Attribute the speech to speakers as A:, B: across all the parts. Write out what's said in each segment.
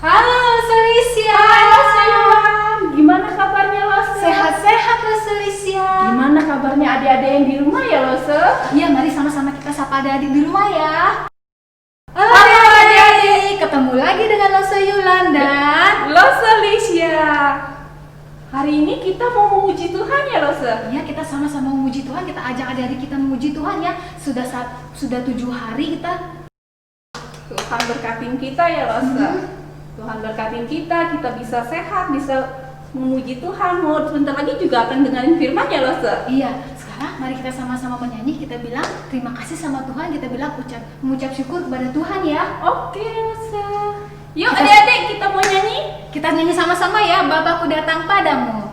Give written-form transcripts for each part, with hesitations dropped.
A: Halo Selisia.
B: Halo sayang, gimana kabarnya Lose?
A: Sehat-sehat lo Selisia.
B: Gimana kabarnya adik-adik yang di rumah ya Lose?
A: Iya, mari sama-sama kita sapa adik-adik di rumah ya.
B: Halo
A: adik-adik, ketemu lagi dengan Lose Yulan dan
B: Lose Alicia. Hari ini kita mau memuji Tuhan ya Lose?
A: ya kita sama-sama memuji Tuhan. Kita ajak adik-adik kita memuji Tuhan ya. Sudah 7 hari kita.
B: Tuhan berkatin kita ya Lose. Tuhan berkatin kita bisa sehat, bisa memuji Tuhan. Mau sebentar lagi juga akan dengerin firman ya Lose?
A: Iya, sekarang mari kita sama-sama menyanyi. Kita bilang terima kasih sama Tuhan. Kita bilang mengucap syukur kepada Tuhan ya.
B: Oke Lose. Yuk adik-adik kita mau nyanyi.
A: Kita nyanyi sama-sama ya. Bapakku datang padamu.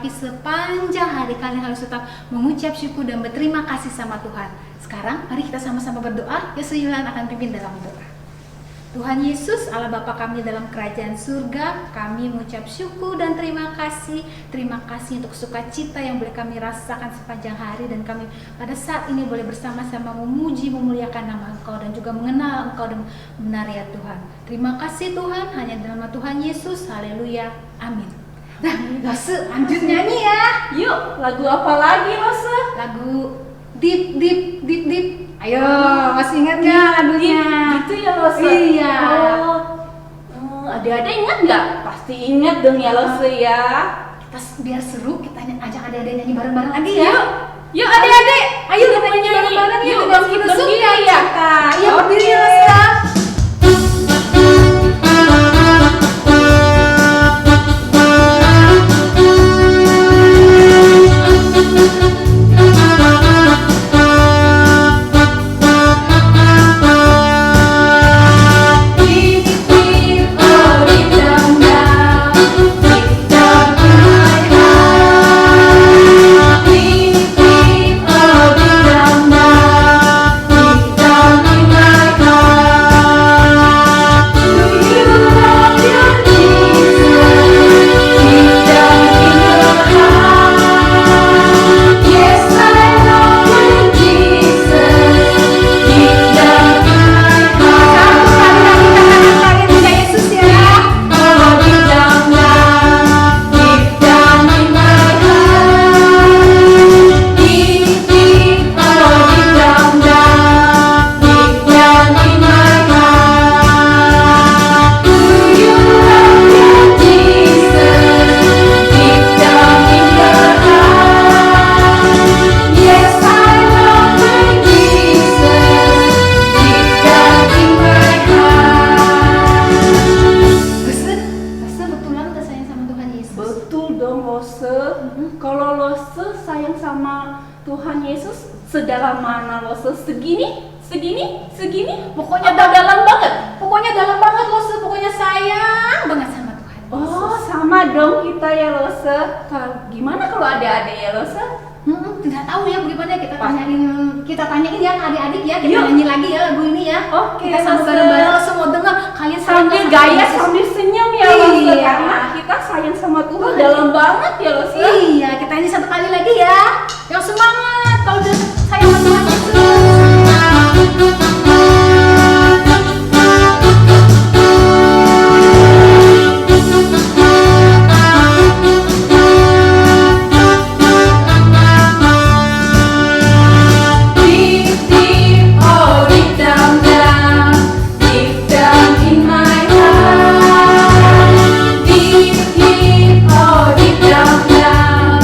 A: Sepanjang hari kalian harus tetap mengucap syukur dan berterima kasih sama Tuhan. Sekarang mari kita sama-sama berdoa. Yulan akan pimpin dalam doa. Tuhan Yesus, Allah Bapa kami dalam kerajaan surga, kami mengucap syukur dan terima kasih. Terima kasih untuk sukacita yang boleh kami rasakan sepanjang hari, dan kami pada saat ini boleh bersama-sama memuji, memuliakan nama Engkau dan juga mengenal Engkau dan benar ya Tuhan. Terima kasih Tuhan, hanya dalam nama Tuhan Yesus. Haleluya. Amin. Nah, Lose lanjut nyanyi ya.
B: Yuk, lagu apa lagi Lose?
A: Lagu Deep Deep Deep Deep. Ayo, masih ingat nggak lagunya?
B: Gitu ya Lose?
A: Iya.
B: Adik-adik ingat nggak? Pasti ingat dong ya Lose ya.
A: Kita biar seru, kita ajak adik-adik nyanyi bareng-bareng lagi ya.
B: Yuk adik-adik,
A: Ayo kita nyanyi bareng-bareng ya.
B: Yuk berdiri ya.
A: Iya, berdiri ya Lose.
C: Deep, deep, oh deep down, down.
B: mana lo segini?
A: Pokoknya
B: Apa dalam banget?
A: Pokoknya dalam banget loh, pokoknya sayang banget sama Tuhan.
B: Oh, sama dong kita ya Lose. Gimana kalau ada ya Lose?
A: Nggak tahu ya bagaimana, kita tanyain ya adik-adik ya, kita
B: Yuk.
A: nyanyi lagi ya lagu ini ya.
B: Oke,
A: Kita sama
B: Lose.
A: bareng-bareng semua dengar kalian
B: Sambil
A: sama
B: gaya,
A: Yesus.
B: sambil senyum ya Lose.
A: Iya.
B: Karena kita sayang sama Tuhan dalam banget ya Lose.
A: Iya, kita ini satu kali lagi ya. Yang semangat kalau udah sayang sama Tuhan Yesus.
B: Deep, deep, oh deep down, deep down in my heart. Deep, deep, oh deep down,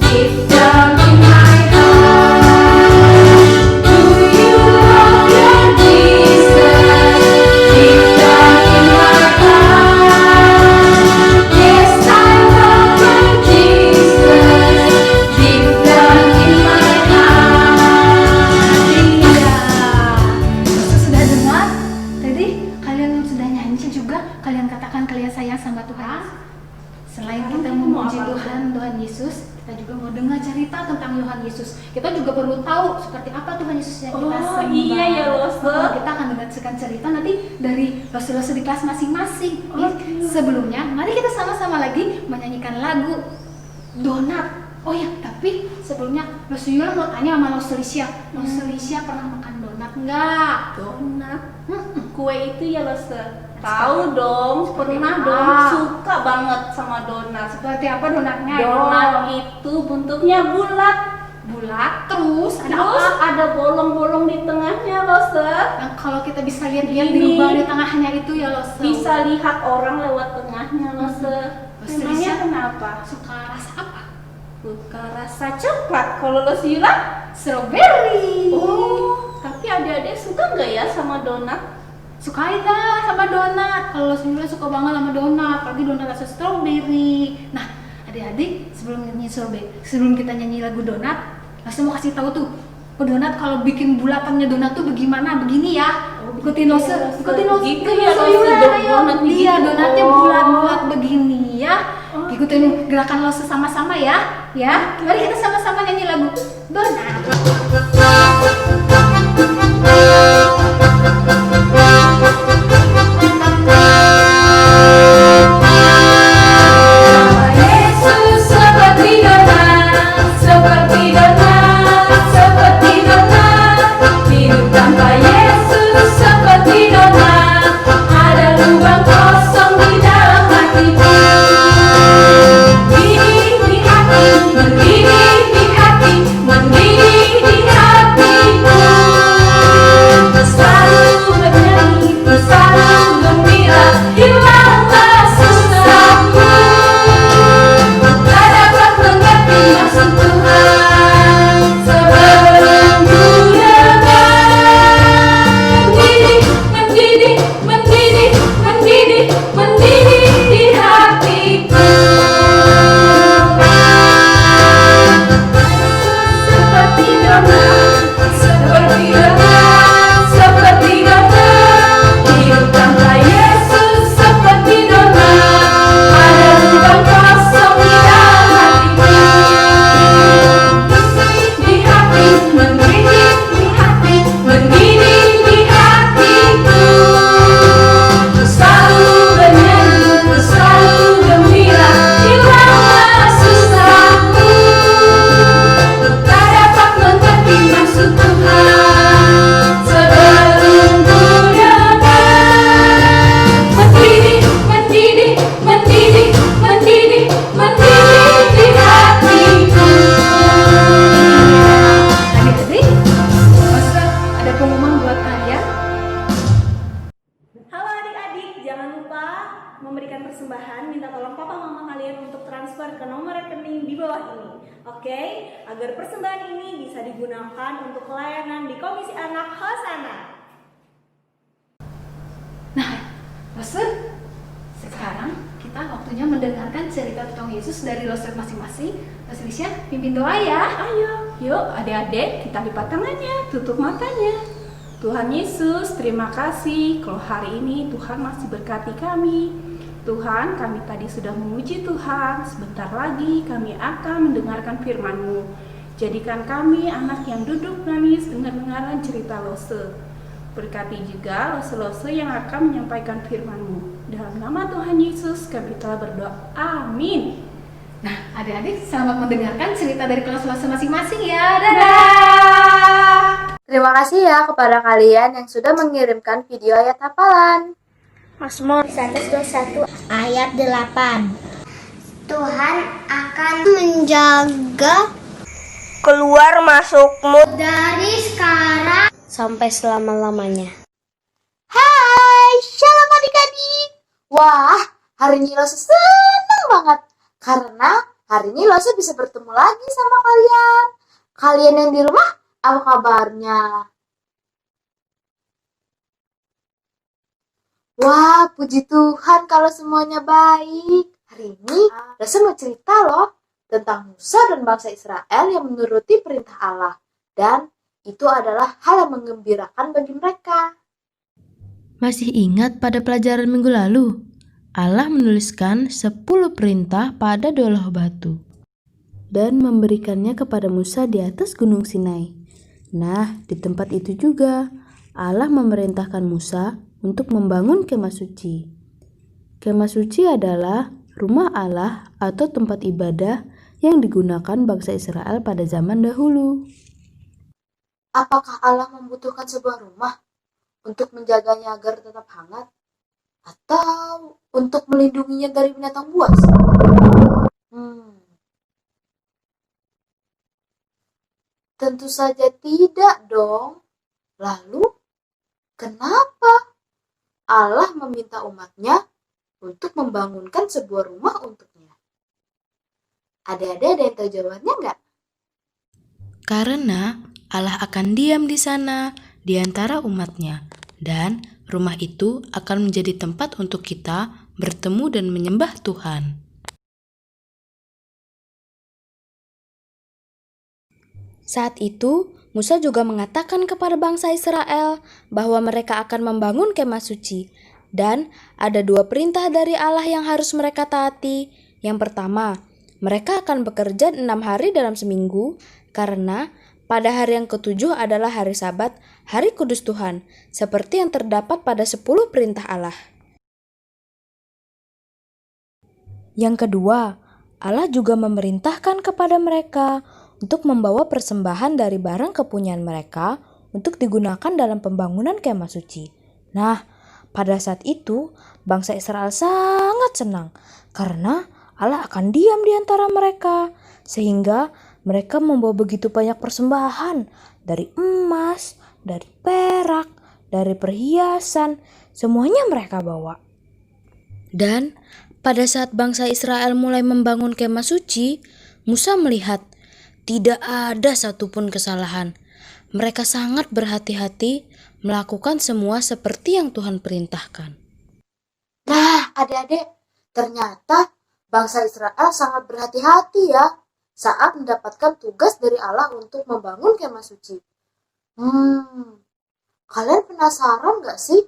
B: deep down in my heart. Do you love your Jesus? Deep down in my heart. Yes, I love your Jesus. Deep down in my heart.
A: Iya. Yesus sudah dengar? Tadi kalian sudah nyanyi juga, kalian katakan kalian sayang sama Tuhan. Selain kita memuji Tuhan Yesus, kita juga mau dengar cerita tentang Tuhan Yesus. Kita juga perlu tahu seperti apa Tuhan Yesus yang kita
B: Oh,
A: sembah.
B: iya ya, Lose.
A: Kita akan dengarkan cerita nanti dari Lose di kelas masing-masing.
B: Oke.
A: Sebelumnya, mari kita sama-sama lagi menyanyikan lagu Donat. Oh ya, tapi sebelumnya Lose Yula mau tanya sama Lose Lisha. Lose Lisha pernah makan donat nggak?
B: Donat.
A: Mm-mm.
B: Kue itu ya Lose. Tahu dong, pernah
A: apa?
B: dong, suka banget sama donat.
A: Seperti apa donatnya?
B: Donat itu bentuknya bulat.
A: Bulat, terus ada
B: Terus
A: apa?
B: ada bolong-bolong di tengahnya Lose.
A: Yang kalau kita bisa lihat-lihat di
B: Ini.
A: lubang di tengahnya itu ya Lose.
B: Bisa lihat orang lewat tengahnya Lose.
A: Lose
B: Memangnya
A: Lisha
B: kenapa?
A: suka rasa apa?
B: Suka rasa coklat. Kalau Lose Yula?
A: Strawberry.
B: Oh, tapi adik-adik suka nggak ya sama donat?
A: Sukain lah sama donat. Kalau Lose Yula suka banget sama donat, apalagi donat rasa strawberry. Nah, adik-adik sebelum kita nyanyi lagu donat, Lose mau kasih tahu tuh, donat kalau bikin bulatannya donat tuh bagaimana? Begini ya.
B: Oh,
A: Ikutin Lose, ikutin Lose.
B: Gitu
A: ikutin
B: ya,
A: Lose
B: Lose,
A: Yula, ayo.
B: donat begitu.
A: Iya, donatnya
B: Oh.
A: bulat-bulat begini ya.
B: Oh.
A: Ikutin gerakan Lose sama-sama ya. Ya, mari kita sama-sama nyanyi lagu donat.
B: Yesus seperti donat, seperti donat, seperti donat. Hidup tanpa Yesus seperti donat, ada lubang kosong di dalam hatiku. Mendidih di hati, mendidih di hati, mendidih di hatiku. Selalu bernyanyi, selalu gembira, hilanglah susahku. Tak dapat mengerti maksud Tuhan sebelum ku dengar. Mendidih, mendidih, mendidih, mendidih di hatiku. Seperti donat, seperti donat, seperti donat. Hidup tanpa Yesus seperti donat, ada lubang kosong di dalam hatiku. Di hati, mendidih di hati, mendidih di hatiku. Selalu bernyanyi, selalu gembira, hilanglah susahku. Tak dapat mengerti maksud Tuhan sebelum ku dengar. Mendidih, mendidih, mendidih, mendidih, mendidih di hatiku.
A: Adik-adik, Lose ada pengumuman buat kalian.
C: Halo adik-adik, jangan lupa memberikan persembahan. Minta tolong papa mama kalian untuk transfer ke nomor rekening di bawah ini. Oke, agar persembahan ini bisa digunakan untuk pelayanan di Komisi Anak Hosana.
A: Nah, Lose, sekarang kita waktunya waktunya mendengarkan cerita tentang Yesus dari Loser masing-masing. Loser Lisha, pimpin doa ya.
B: Ayo, yuk adik-adik kita lipat tangannya, tutup matanya. Tuhan Yesus, terima kasih kalau hari ini Tuhan masih berkati kami. Tuhan, kami tadi sudah memuji Tuhan, sebentar lagi kami akan mendengarkan firman-Mu. Jadikan kami anak yang duduk manis dengar-dengaran cerita Lose. Berkati juga lose-lose yang akan menyampaikan firman-Mu. Dalam nama Tuhan Yesus kami telah berdoa. Amin.
A: Nah, adik-adik selamat mendengarkan cerita dari kelas Lose masing-masing ya. Dadah!
D: Terima kasih ya kepada kalian yang sudah mengirimkan video ayat hafalan.
E: Mazmur 121 ayat 8. Tuhan akan menjaga keluar masukmu dari sekarang sampai selama-lamanya.
D: Hai, shalom adik-adik. Wah, hari ini Lose senang banget karena hari ini Lose bisa bertemu lagi sama kalian. Kalian yang di rumah, apa kabarnya? Wah, puji Tuhan kalau semuanya baik. Hari ini Lose mau cerita loh tentang Musa dan bangsa Israel yang menuruti perintah Allah. Dan itu adalah hal yang menggembirakan bagi mereka.
F: Masih ingat pada pelajaran minggu lalu? Allah menuliskan 10 perintah pada dua loh batu dan memberikannya kepada Musa di atas gunung Sinai. Nah, di tempat itu juga Allah memerintahkan Musa untuk membangun kemah suci. Kemah suci adalah rumah Allah atau tempat ibadah yang digunakan bangsa Israel pada zaman dahulu.
D: Apakah Allah membutuhkan sebuah rumah untuk menjaganya agar tetap hangat? Atau untuk melindunginya dari binatang buas? Tentu saja tidak dong. Lalu, kenapa Allah meminta umatnya untuk membangunkan sebuah rumah untuknya? Ada yang tahu jawabannya nggak?
F: Karena Allah akan diam di sana di antara umatnya, dan rumah itu akan menjadi tempat untuk kita bertemu dan menyembah Tuhan. Saat itu, Musa juga mengatakan kepada bangsa Israel bahwa mereka akan membangun kemah suci, dan ada 2 perintah dari Allah yang harus mereka taati. Yang pertama, mereka akan bekerja 6 hari dalam seminggu, karena pada hari yang ke-7 adalah hari Sabat, hari kudus Tuhan, seperti yang terdapat pada 10 perintah Allah. Yang kedua, Allah juga memerintahkan kepada mereka untuk membawa persembahan dari barang kepunyaan mereka untuk digunakan dalam pembangunan kemah suci. Nah, pada saat itu, bangsa Israel sangat senang karena Allah akan diam di antara mereka, sehingga mereka membawa begitu banyak persembahan dari emas, dari perak, dari perhiasan, semuanya mereka bawa. Dan pada saat bangsa Israel mulai membangun kemah suci, Musa melihat tidak ada satupun kesalahan. Mereka sangat berhati-hati melakukan semua seperti yang Tuhan perintahkan.
D: Nah, adik-adik, ternyata bangsa Israel sangat berhati-hati ya saat mendapatkan tugas dari Allah untuk membangun kemah suci. Kalian penasaran gak sih?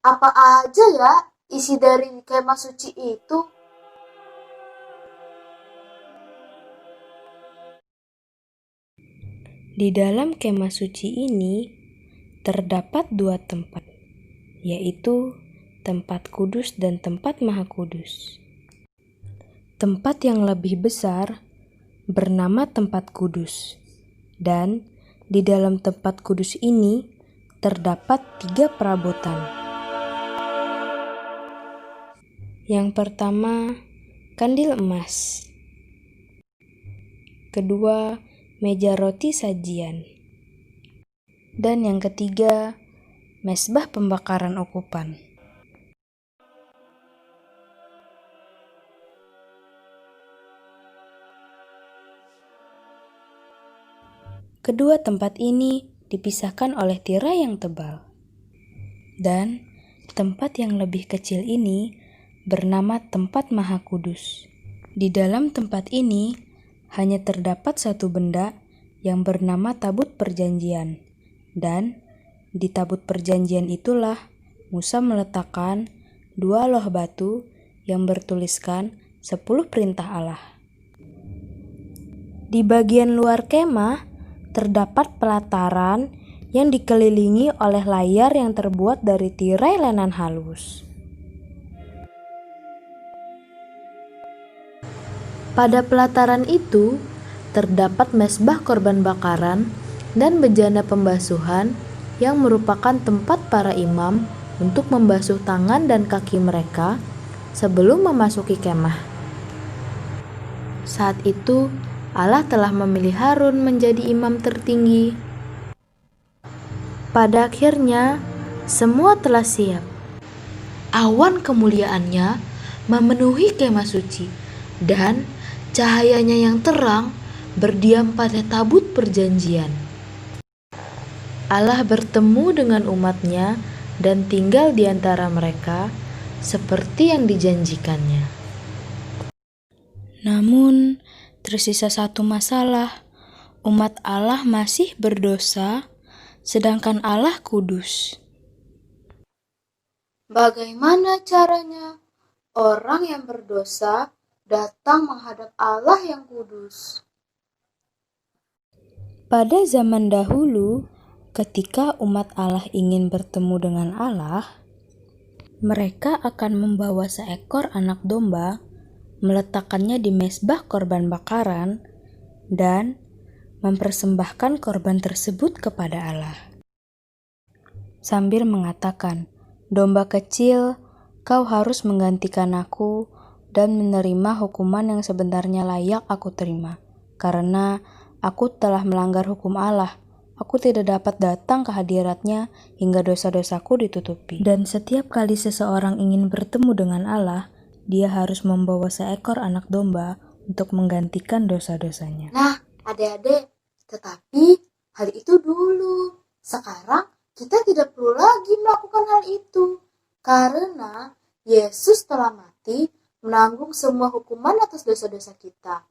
D: Apa aja ya isi dari kemah suci itu?
F: Di dalam kemah suci ini terdapat 2 tempat, yaitu tempat kudus dan tempat maha kudus. Tempat yang lebih besar bernama tempat kudus, dan di dalam tempat kudus ini terdapat 3 perabotan. Yang pertama, kandil emas. Kedua, meja roti sajian. Dan yang ketiga, mezbah pembakaran ukupan. Kedua tempat ini dipisahkan oleh tirai yang tebal. Dan tempat yang lebih kecil ini bernama Tempat Maha Kudus. Di dalam tempat ini hanya terdapat satu benda yang bernama Tabut Perjanjian, dan di Tabut Perjanjian itulah Musa meletakkan 2 loh batu yang bertuliskan 10 perintah Allah. Di bagian luar kemah terdapat pelataran yang dikelilingi oleh layar yang terbuat dari tirai lenan halus. Pada pelataran itu terdapat mezbah korban bakaran dan bejana pembasuhan yang merupakan tempat para imam untuk membasuh tangan dan kaki mereka sebelum memasuki kemah. Saat itu Allah telah memilih Harun menjadi imam tertinggi. Pada akhirnya, semua telah siap. Awan kemuliaannya memenuhi kemah suci, dan cahayanya yang terang berdiam pada tabut perjanjian. Allah bertemu dengan umatnya dan tinggal di antara mereka seperti yang dijanjikannya. Namun, tersisa satu masalah. Umat Allah masih berdosa, sedangkan Allah kudus.
D: Bagaimana caranya orang yang berdosa datang menghadap Allah yang kudus?
F: Pada zaman dahulu, ketika umat Allah ingin bertemu dengan Allah, mereka akan membawa seekor anak domba, meletakkannya di mezbah korban bakaran, dan mempersembahkan korban tersebut kepada Allah. Sambil mengatakan, "Domba kecil, kau harus menggantikan aku dan menerima hukuman yang sebenarnya layak aku terima, karena aku telah melanggar hukum Allah. Aku tidak dapat datang ke hadiratnya hingga dosa-dosaku ditutupi." Dan setiap kali seseorang ingin bertemu dengan Allah, dia harus membawa seekor anak domba untuk menggantikan dosa-dosanya.
D: Nah, adik-adik, tetapi hal itu dulu. Sekarang kita tidak perlu lagi melakukan hal itu, karena Yesus telah mati menanggung semua hukuman atas dosa-dosa kita.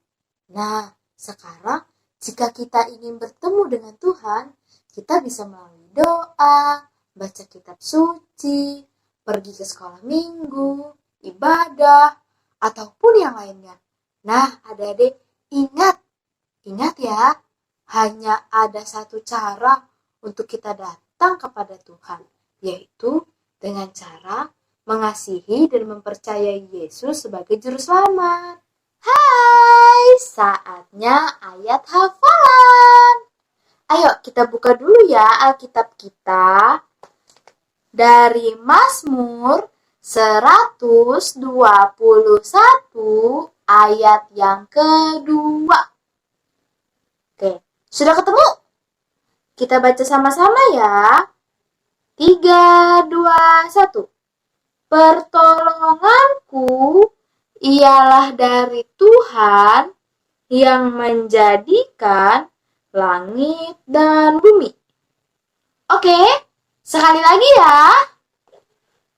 D: Nah, sekarang jika kita ingin bertemu dengan Tuhan, kita bisa melalui doa, baca kitab suci, pergi ke sekolah minggu, ibadah, ataupun yang lainnya. Nah, adik-adik, ingat ya, hanya ada satu cara untuk kita datang kepada Tuhan, yaitu dengan cara mengasihi dan mempercayai Yesus sebagai juru selamat. Hai, saatnya ayat hafalan. Ayo kita buka dulu ya Alkitab kita dari Mazmur 121 ayat yang kedua. Oke, sudah ketemu? Kita baca sama-sama ya. 3, 2, 1. Pertolonganku ialah dari Tuhan yang menjadikan langit dan bumi. Oke, sekali lagi ya.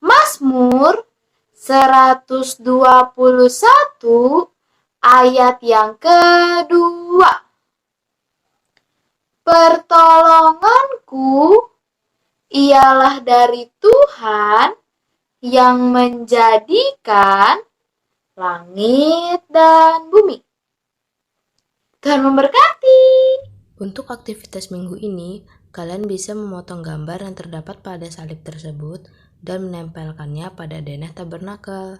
D: Mazmur 121 ayat yang kedua. Pertolonganku ialah dari Tuhan yang menjadikan langit dan bumi. Tuhan memberkati.
F: Untuk aktivitas minggu ini, kalian bisa memotong gambar yang terdapat pada salib tersebut dan menempelkannya pada denah tabernakel.